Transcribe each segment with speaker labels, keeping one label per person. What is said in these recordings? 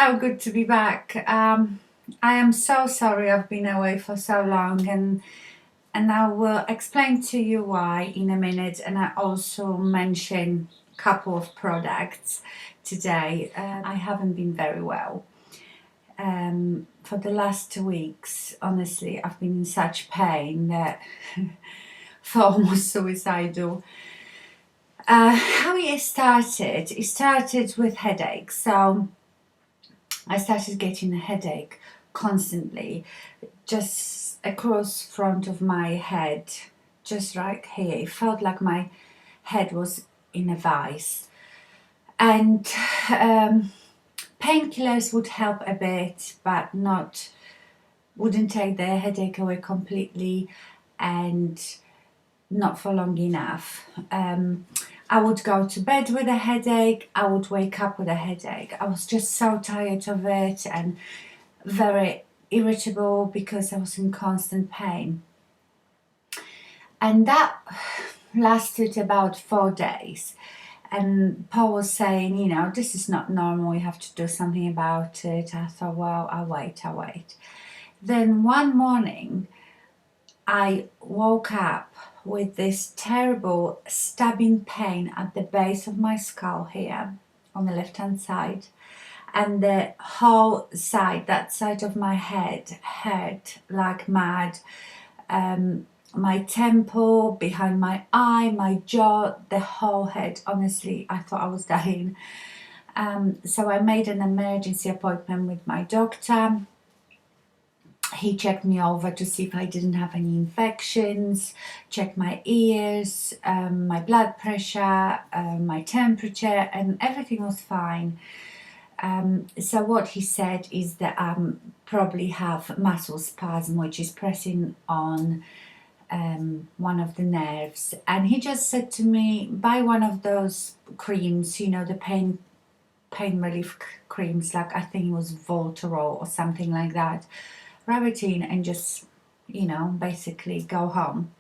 Speaker 1: so good to be back. I am so sorry I've been away for so long, and I will explain to you why in a minute, and I also mention a couple of products today. I haven't been very well. For the last 2 weeks, honestly, I've been in such pain that for almost suicidal. How it started with headaches. So I started getting a headache constantly, just across front of my head, just right here. It felt like my head was in a vice, and painkillers would help a bit, but wouldn't take the headache away completely, and not for long enough. I would go to bed with a headache, I would wake up with a headache. I was just so tired of it and very irritable because I was in constant pain. And that lasted about 4 days. And Paul was saying, you know, this is not normal, you have to do something about it. I thought, well, I'll wait. Then one morning, I woke up with this terrible stabbing pain at the base of my skull here on the left hand side, and the whole side, that side of my head, hurt like mad. My temple, behind my eye, my jaw, the whole head. Honestly, I thought I was dying. So I made an emergency appointment with my doctor. He checked me over to see if I didn't have any infections, checked my ears, my blood pressure, my temperature, and everything was fine. So what he said is that I probably have muscle spasm, which is pressing on one of the nerves. And he just said to me, buy one of those creams, you know, the pain relief creams, like I think it was Voltarol or something like that. Rub it in and just, you know, basically go home.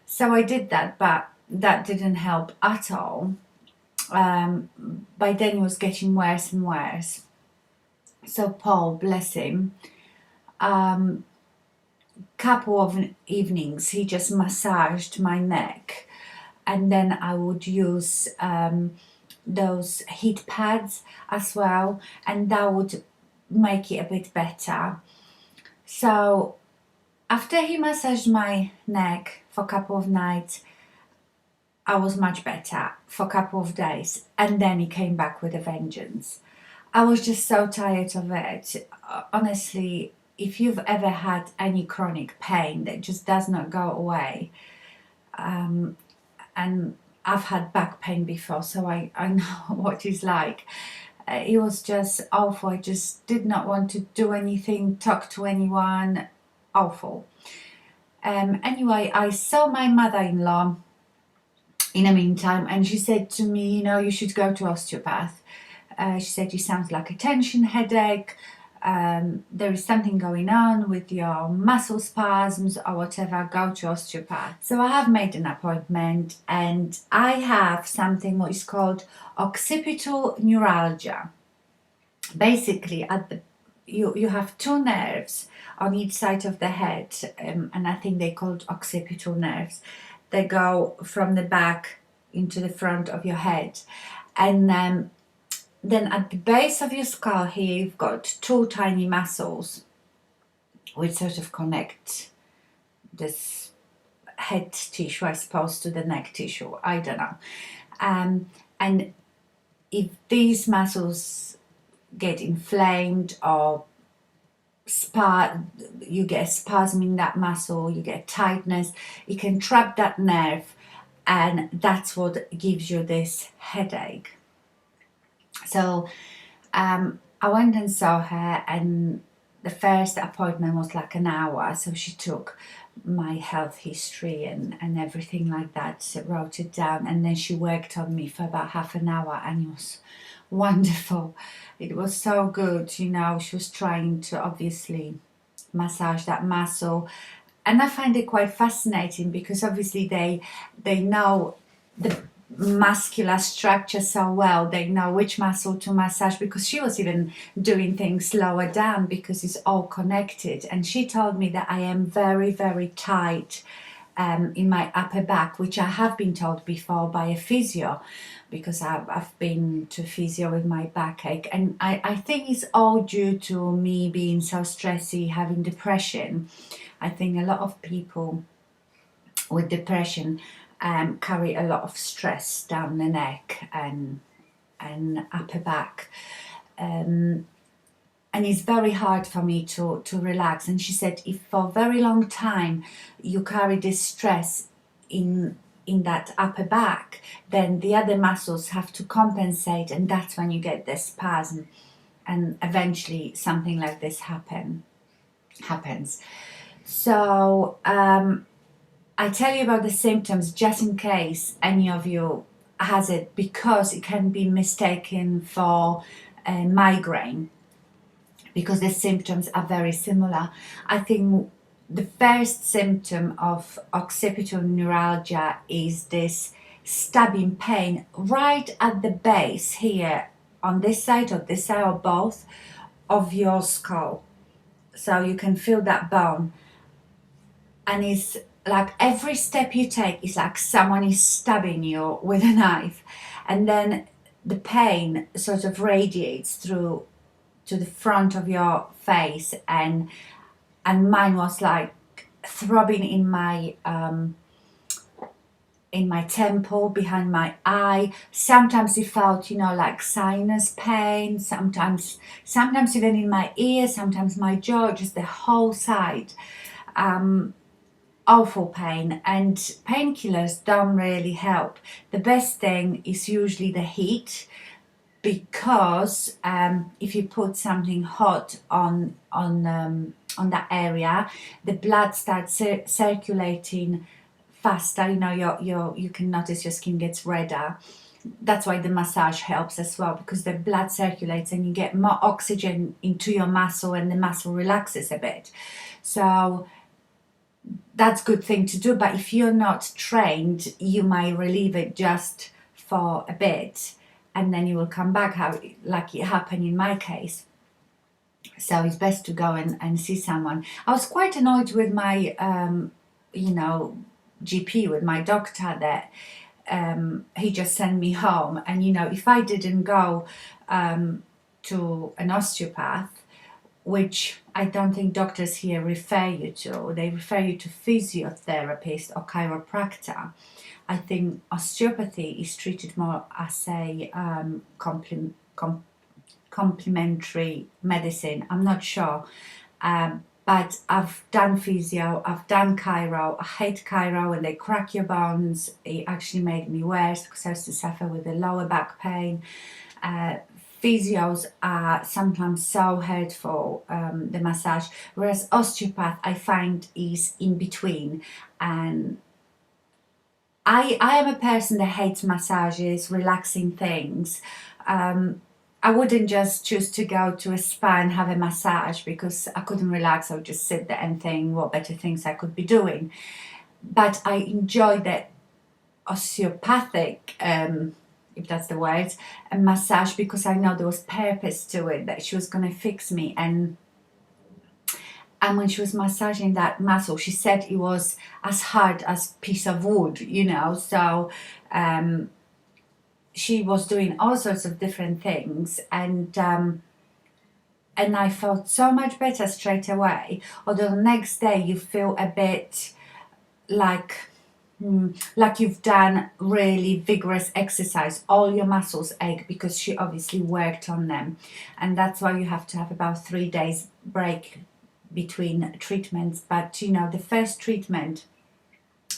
Speaker 1: So I did that, but that didn't help at all. By then it was getting worse and worse. So Paul, bless him, couple of evenings he just massaged my neck, and then I would use those heat pads as well, and that would make it a bit better. So after he massaged my neck for a couple of nights, I was much better for a couple of days, and then he came back with a vengeance. I was just so tired of it. Honestly, if you've ever had any chronic pain that just does not go away, and I've had back pain before, so I know what it's like. It was just awful. I just did not want to do anything, talk to anyone. Awful. Anyway, I saw my mother-in-law in the meantime, and she said to me, you know, you should go to osteopath. She said, you sound like a tension headache. There is something going on with your muscle spasms or whatever, go to osteopath. So I have made an appointment, and I have something what is called Occipital Neuralgia. Basically, you have 2 nerves on each side of the head, and I think they're called occipital nerves. They go from the back into the front of your head, and then at the base of your skull here, you've got 2 tiny muscles which sort of connect this head tissue, I suppose, to the neck tissue. I don't know. And if these muscles get inflamed or you get a spasm in that muscle, you get tightness, it can trap that nerve, and that's what gives you this headache. So I went and saw her, and the first appointment was like an hour. So she took my health history and everything like that, so wrote it down, and then she worked on me for about half an hour, and it was wonderful. It was so good, you know. She was trying to obviously massage that muscle, and I find it quite fascinating because obviously they know the muscular structure so well. They know which muscle to massage, because she was even doing things lower down because it's all connected. And she told me that I am very, very tight in my upper back, which I have been told before by a physio, because I've been to physio with my backache. And I think it's all due to me being so stressy, having depression. I think a lot of people with depression carry a lot of stress down the neck and upper back, and it's very hard for me to relax. And she said, if for a very long time you carry this stress in that upper back, then the other muscles have to compensate, and that's when you get the spasm, and eventually something like this happens. So I tell you about the symptoms just in case any of you has it, because it can be mistaken for a migraine, because the symptoms are very similar. I think the first symptom of occipital neuralgia is this stabbing pain right at the base here, on this side or both of your skull. So you can feel that bone, and it's like every step you take is like someone is stabbing you with a knife, and then the pain sort of radiates through to the front of your face, and mine was like throbbing in my temple, behind my eye. Sometimes it felt, like sinus pain, sometimes even in my ear, sometimes my jaw, just the whole side. Awful pain, and painkillers don't really help. The best thing is usually the heat, because if you put something hot on that area, the blood starts circulating faster. You can notice your skin gets redder. That's why the massage helps as well, because the blood circulates and you get more oxygen into your muscle, and the muscle relaxes a bit. So that's a good thing to do. But if you're not trained, you might relieve it just for a bit, and then you will come back, like it happened in my case. So it's best to go and see someone. I was quite annoyed with my GP, with my doctor, that he just sent me home. And if I didn't go to an osteopath, which I don't think doctors here refer you to, they refer you to physiotherapist or chiropractor. I think osteopathy is treated more as a complementary medicine. I'm not sure. But I've done physio, I've done chiro. I hate chiro when they crack your bones. It actually made me worse, because I used to suffer with the lower back pain. Physios are sometimes so hurtful, the massage, whereas osteopath I find is in between. And I am a person that hates massages, relaxing things. I wouldn't just choose to go to a spa and have a massage because I couldn't relax. I would just sit there and think what better things I could be doing. But I enjoy the osteopathic, if that's the word, a massage, because I know there was purpose to it, that she was going to fix me. And when she was massaging that muscle, she said it was as hard as a piece of wood, so she was doing all sorts of different things, and I felt so much better straight away. Although the next day you feel a bit like you've done really vigorous exercise. All your muscles ache, because she obviously worked on them, and that's why you have to have about 3 days break between treatments. But the first treatment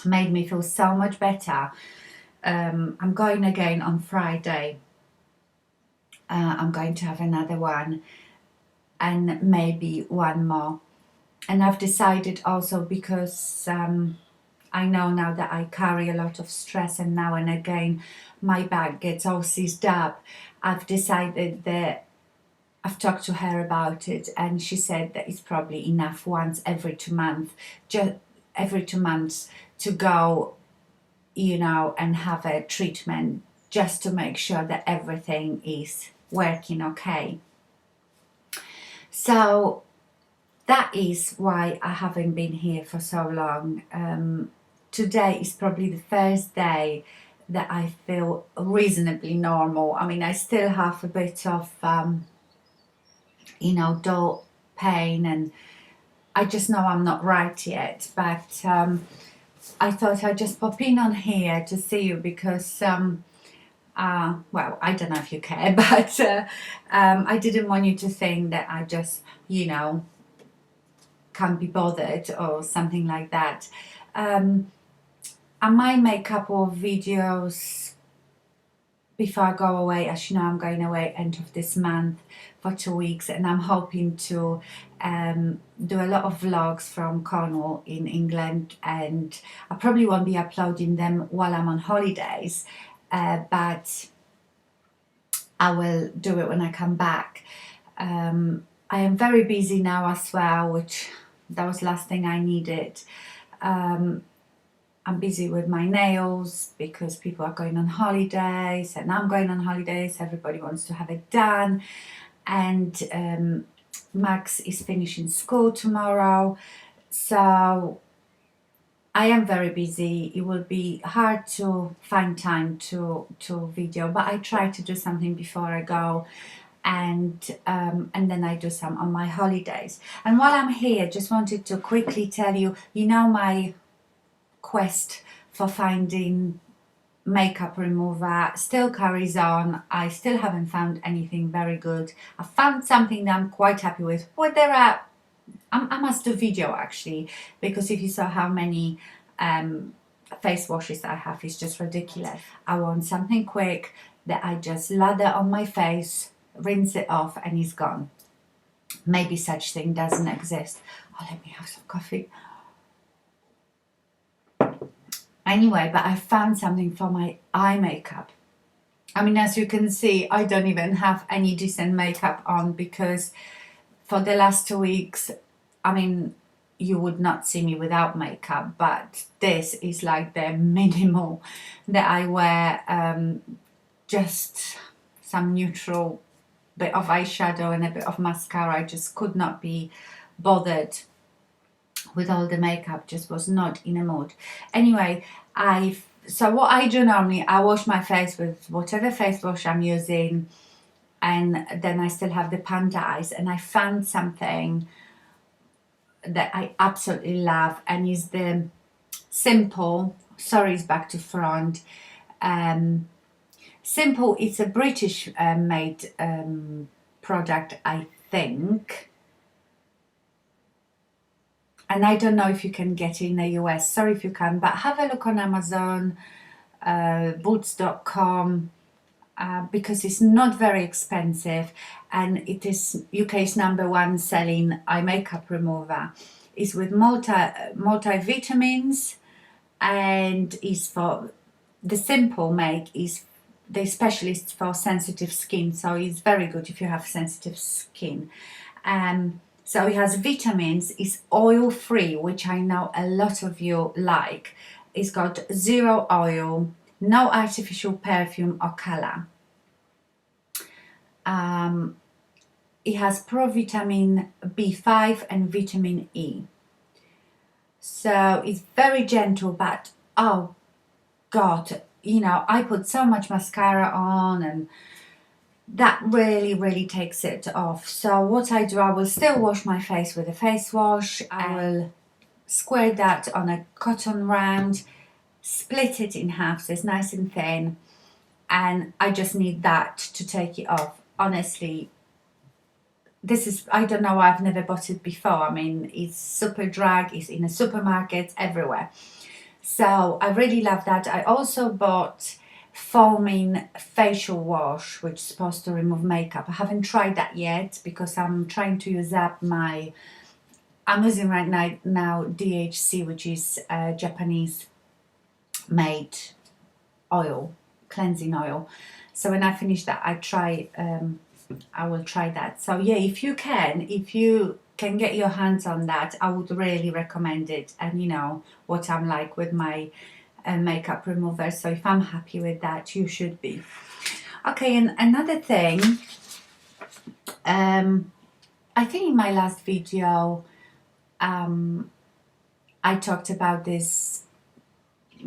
Speaker 1: made me feel so much better. I'm going again on Friday. I'm going to have another one, and maybe one more. And I've decided also, because I know now that I carry a lot of stress, and now and again my back gets all seized up, I've decided that I've talked to her about it, and she said that it's probably enough once every 2 months, just every 2 months, to go you know, and have a treatment just to make sure that everything is working okay. So that is why I haven't been here for so long. Today is probably the first day that I feel reasonably normal. I mean, I still have a bit of, you know, dull pain, and I just know I'm not right yet. But I thought I'd just pop in on here to see you because, well, I don't know if you care, but I didn't want you to think that I just, you know, can't be bothered or something like that. I might make a couple of videos before I go away. As you know, I'm going away end of this month for 2 weeks, and I'm hoping to do a lot of vlogs from Cornwall in England, and I probably won't be uploading them while I'm on holidays, but I will do it when I come back. I am very busy now as well, which that was the last thing I needed. I'm busy with my nails because people are going on holidays and I'm going on holidays. Everybody wants to have it done. And Max is finishing school tomorrow. So I am very busy. It will be hard to find time to video, but I try to do something before I go. And then I do some on my holidays. And while I'm here, just wanted to quickly tell you, you know, my quest for finding makeup remover still carries on. I still haven't found anything very good. I found something that I'm quite happy with. Well, there are, I must do video actually, because if you saw how many face washes I have, it's just ridiculous. I want something quick that I just lather on my face, rinse it off, and it's gone. Maybe such thing doesn't exist. Oh, let me have some coffee. Anyway, but I found something for my eye makeup. I mean, as you can see, I don't even have any decent makeup on because for the last 2 weeks, I mean, you would not see me without makeup, but this is like the minimal that I wear. Just some neutral bit of eyeshadow and a bit of mascara. I just could not be bothered with all the makeup, just was not in a mood. Anyway, so what I do normally, I wash my face with whatever face wash I'm using, and then I still have the Panda Eyes, and I found something that I absolutely love, and is the Simple, sorry, it's back to front. Simple, it's a British made product, I think. And I don't know if you can get it in the US, sorry if you can, but have a look on Amazon, boots.com, because it's not very expensive, and it is UK's #1 selling eye makeup remover. It's with multivitamins, and is for the Simple make is the specialist for sensitive skin, so it's very good if you have sensitive skin. So it has vitamins, it's oil free, which I know a lot of you like. It's got 0 oil, no artificial perfume or colour. It has provitamin B5 and vitamin E. So it's very gentle, but oh God, you know, I put so much mascara on, and that really takes it off. So what I do, I will still wash my face with a face wash. I will square that on a cotton round, split it in half so it's nice and thin, and I just need that to take it off. Honestly, this is, I don't know, I've never bought it before. I mean, it's super drag, it's in a supermarket, everywhere. So I really love that. I also bought foaming facial wash, which is supposed to remove makeup. I haven't tried that yet because I'm trying to use up my, I'm using right now DHC, which is Japanese made oil, cleansing oil. So when I finish that, I will try that. So yeah, if you can get your hands on that, I would really recommend it. And you know what I'm like with my makeup remover, so if I'm happy with that, you should be. Okay, and another thing, I think in my last video I talked about this,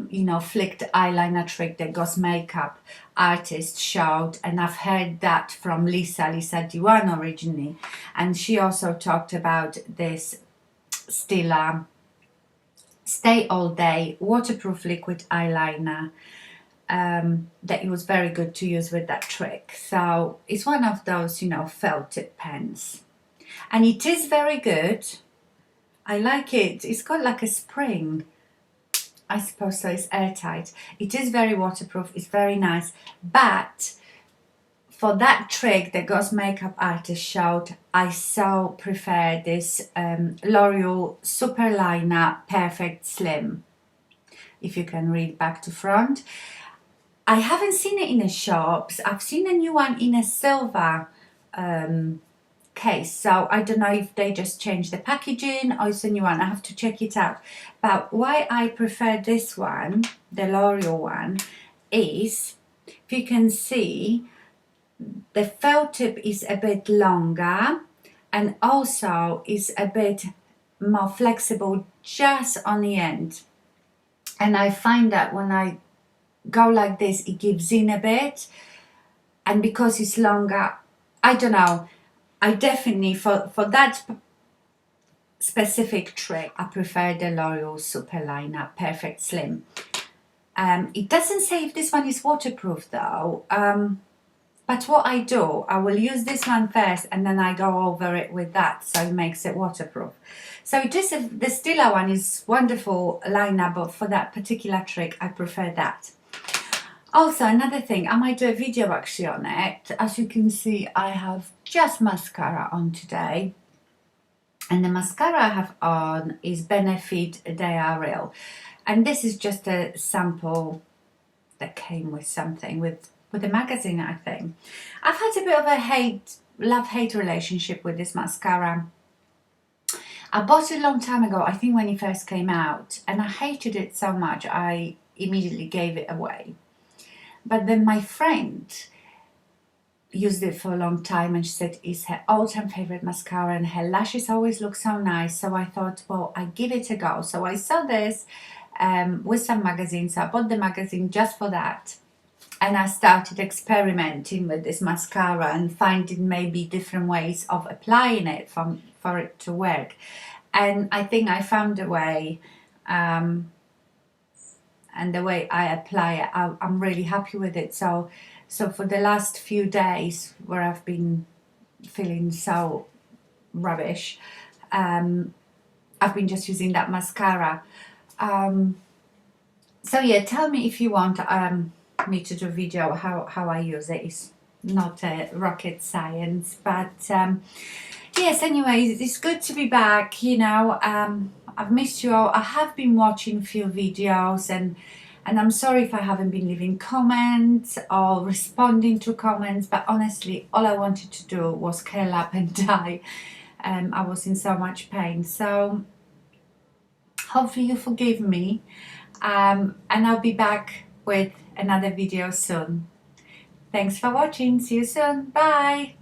Speaker 1: you know, flicked eyeliner trick that Ghost makeup artist showed, and I've heard that from Lisa Duan originally, and she also talked about this Stila Stay All Day waterproof liquid eyeliner, that it was very good to use with that trick. So it's one of those, you know, felt tip pens, and it is very good. I like it. It's got like a spring, I suppose, so it's airtight. It is very waterproof, it's very nice, but for that trick that Ghost makeup artist showed, I so prefer this L'Oreal Superliner Perfect Slim, if you can read back to front. I haven't seen it in the shops. I've seen a new one in a silver case, so I don't know if they just changed the packaging or it's a new one. I have to check it out. But why I prefer this one, the L'Oreal one, is, if you can see, the felt tip is a bit longer and also is a bit more flexible just on the end, and I find that when I go like this it gives in a bit, and because it's longer, I don't know, I definitely, for that specific trick, I prefer the L'Oreal Superliner Perfect Slim. It doesn't say if this one is waterproof though, but what I do, I will use this one first and then I go over it with that, so it makes it waterproof. So just the Stila one is wonderful liner, but for that particular trick I prefer that. Also, another thing, I might do a video actually on it. As you can see, I have just mascara on today. And the mascara I have on is Benefit They Are Real. And this is just a sample that came with something, with a magazine, I think. I've had a bit of a love-hate relationship with this mascara. I bought it a long time ago, I think when it first came out. And I hated it so much, I immediately gave it away. But then my friend used it for a long time and she said it's her all-time favorite mascara and her lashes always look so nice. So I thought, well, I give it a go. So I saw this with some magazines. So I bought the magazine just for that. And I started experimenting with this mascara and finding maybe different ways of applying it for it to work. And I think I found a way, and the way I apply it, I'm really happy with it. So for the last few days where I've been feeling so rubbish, I've been just using that mascara. So yeah, tell me if you want me to do a video how I use it. It's not rocket science, but yes, anyways, it's good to be back, you know. I've missed you all. I have been watching a few videos, and I'm sorry if I haven't been leaving comments or responding to comments, but honestly all I wanted to do was curl up and die. I was in so much pain, so hopefully you forgive me, and I'll be back with another video soon. Thanks for watching. See you soon. Bye.